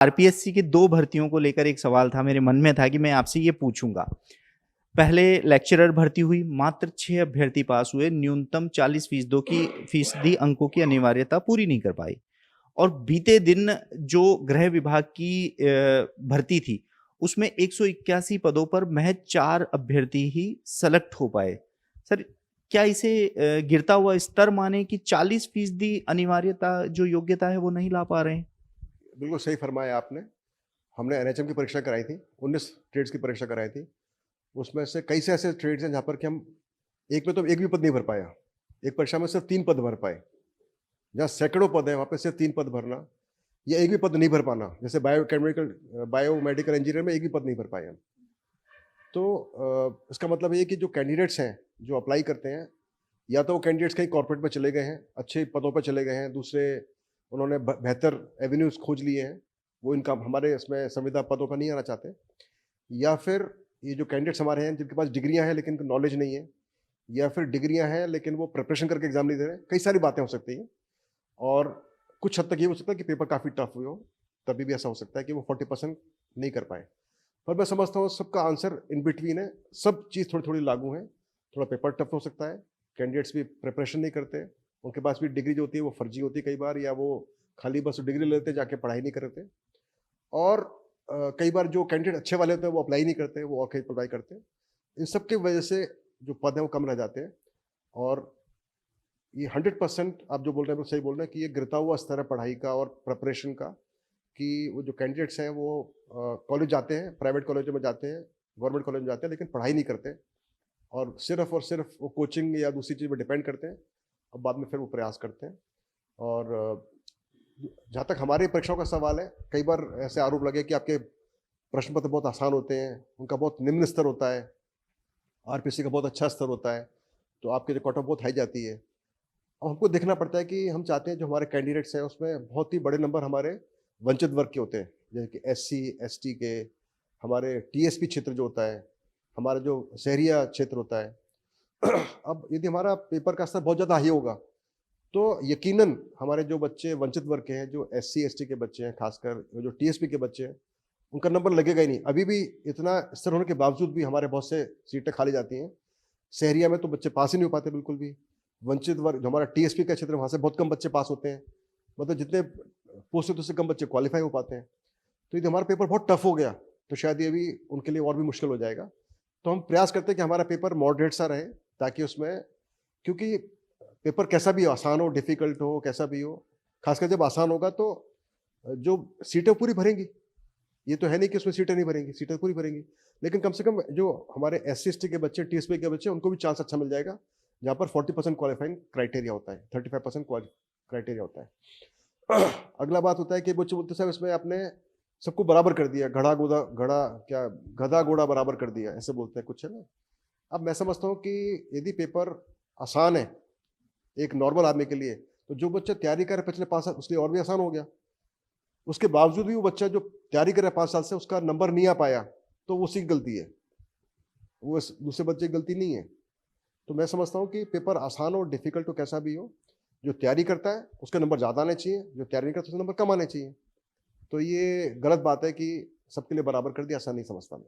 RPSC की 2 भर्तियों को लेकर एक सवाल था मेरे मन में था कि मैं आपसे ये पूछूँगा। पहले लेक्चरर भर्ती हुई, मात्र 6 अभ्यर्थी पास हुए, न्यूनतम 40 फीसदी अंकों की अनिवार्यता पूरी नहीं कर पाई। और बीते दिन जो गृह विभाग की भर्ती थी, उसमें 181 पदों पर महज़ 4 अभ्यर्थी ही सेलेक्ट हो पाए। सर, क्या इसे गिरता हुआ स्तर मानें कि 40% अनिवार्यता जो योग्यता है वो नहीं ला पा रहे हैं? बिल्कुल सही फरमाया आपने। हमने एनएचएम की परीक्षा कराई थी, 19 ट्रेड्स की परीक्षा कराई थी। उसमें से कई से ऐसे ट्रेड्स हैं जहाँ पर कि हम एक में तो एक भी पद नहीं भर पाया। एक परीक्षा में सिर्फ 3 पद भर पाए। जहाँ सैकड़ों पद हैं, वहाँ पे सिर्फ 3 पद भरना या एक भी पद नहीं भर पाना। जैसे बायोमेडिकल इंजीनियर में एक भी पद नहीं भर पाए हम। तो इसका मतलब ये है कि जो कैंडिडेट्स हैं, जो अप्लाई करते हैं, या तो वो कैंडिडेट्स कहीं कॉर्पोरेट में चले गए हैं, अच्छे पदों पर चले गए हैं, दूसरे उन्होंने बेहतर एवेन्यूज़ खोज लिए हैं, वो इनका हमारे इसमें संविदा पदों पर नहीं आना चाहते, या फिर ये जो कैंडिडेट्स हमारे हैं जिनके पास डिग्रियां हैं लेकिन नॉलेज नहीं है, या फिर डिग्रियां हैं लेकिन वो प्रिपरेशन करके एग्जाम नहीं दे रहे हैं। कई सारी बातें हो सकती हैं और कुछ हद तक ये हो सकता है कि पेपर काफ़ी टफ हुए हो, तभी भी ऐसा हो सकता है कि वो 40% नहीं कर पाए। पर मैं समझता हूँ सबका आंसर इन बिटवीन है, सब चीज़ थोड़ी थोड़ी लागू है। थोड़ा पेपर टफ हो सकता है, कैंडिडेट्स भी प्रिपरेशन नहीं करते, उनके पास भी डिग्री जो होती है वो फर्जी होती है कई बार, या वो खाली बस डिग्री लेते जाके पढ़ाई नहीं करते। और कई बार जो कैंडिडेट अच्छे वाले होते हैं वो अप्लाई नहीं करते, वो और कहीं अप्लाई करते हैं। इन सब की वजह से जो पद हैं वो कम रह जाते हैं। और ये 100% आप जो बोल रहे हैं वो सही बोल रहे हैं कि ये गिरता हुआ स्तर है पढ़ाई का और प्रिपरेशन का, कि वो जो कैंडिडेट्स हैं वो कॉलेज जाते हैं, प्राइवेट कॉलेजों में जाते हैं, गवर्नमेंट कॉलेज में जाते हैं, लेकिन पढ़ाई नहीं करते और सिर्फ वो कोचिंग या दूसरी चीज़ में डिपेंड करते हैं और बाद में फिर वो प्रयास करते हैं। और जहाँ तक हमारी परीक्षाओं का सवाल है, कई बार ऐसे आरोप लगे कि आपके प्रश्न पत्र बहुत आसान होते हैं, उनका बहुत निम्न स्तर होता है, आरपीसी का बहुत अच्छा स्तर होता है, तो आपके जो कट ऑफ बहुत हाई जाती है। अब हमको देखना पड़ता है कि हम चाहते हैं जो हमारे कैंडिडेट्स हैं उसमें बहुत ही बड़े नंबर हमारे वंचित वर्ग के होते हैं, जैसे कि एससी एसटी के, हमारे टीएसपी क्षेत्र जो होता है, हमारा जो शहरिया क्षेत्र होता है। अब यदि हमारा पेपर का स्तर बहुत ज़्यादा हाई होगा तो यकीनन हमारे जो बच्चे वंचित वर्ग के हैं, जो एससी एसटी के बच्चे हैं, खासकर जो टीएसपी के बच्चे हैं, उनका नंबर लगेगा ही नहीं। अभी भी इतना स्तर होने के बावजूद भी हमारे बहुत से सीटें खाली जाती हैं। शहरिया में तो बच्चे पास ही नहीं हो पाते बिल्कुल भी। वंचित वर्ग जो हमारा टीएसपी का क्षेत्र है, वहाँ से बहुत कम बच्चे पास होते हैं। मतलब जितने पोस्ट होते उससे कम बच्चे क्वालिफाई हो पाते हैं। तो यदि हमारा पेपर बहुत टफ हो गया तो शायद ये भी उनके लिए और भी मुश्किल हो जाएगा। तो हम प्रयास करते हैं कि हमारा पेपर मॉडरेट सा रहे, ताकि उसमें, क्योंकि पेपर कैसा भी हो, आसान हो, डिफ़िकल्ट हो, कैसा भी हो, खासकर जब आसान होगा तो जो सीटें पूरी भरेंगी। ये तो है नहीं कि उसमें सीटें नहीं भरेंगी, सीटें पूरी भरेंगी। लेकिन कम से कम जो हमारे एससी-एसटी के बच्चे, टीएसपी के बच्चे, उनको भी चांस अच्छा मिल जाएगा, जहाँ पर 40% क्वालिफाइंग क्राइटेरिया होता है, 35% क्राइटेरिया होता है। अगला बात होता है कि बच्चे बोलते हैं, साहब इसमें आपने सबको बराबर कर दिया, गधा घोड़ा बराबर कर दिया, ऐसे बोलते हैं कुछ, है ना? अब मैं समझता हूँ कि यदि पेपर आसान है एक नॉर्मल आदमी के लिए, तो जो बच्चा तैयारी कर रहा है पिछले 5 साल, उसके लिए और भी आसान हो गया। उसके बावजूद भी वो बच्चा जो तैयारी कर रहा है 5 साल से, उसका नंबर नहीं आ पाया, तो वो उसकी गलती है, वो दूसरे बच्चे की गलती नहीं है। तो मैं समझता हूँ कि पेपर आसान हो, डिफिकल्ट हो, कैसा भी हो, जो तैयारी करता है उसके नंबर ज़्यादा आने चाहिए, जो तैयारी नहीं करता उसके नंबर कम आने चाहिए। तो ये गलत बात है कि सबके लिए बराबर कर दिया, ऐसा नहीं समझता मैं।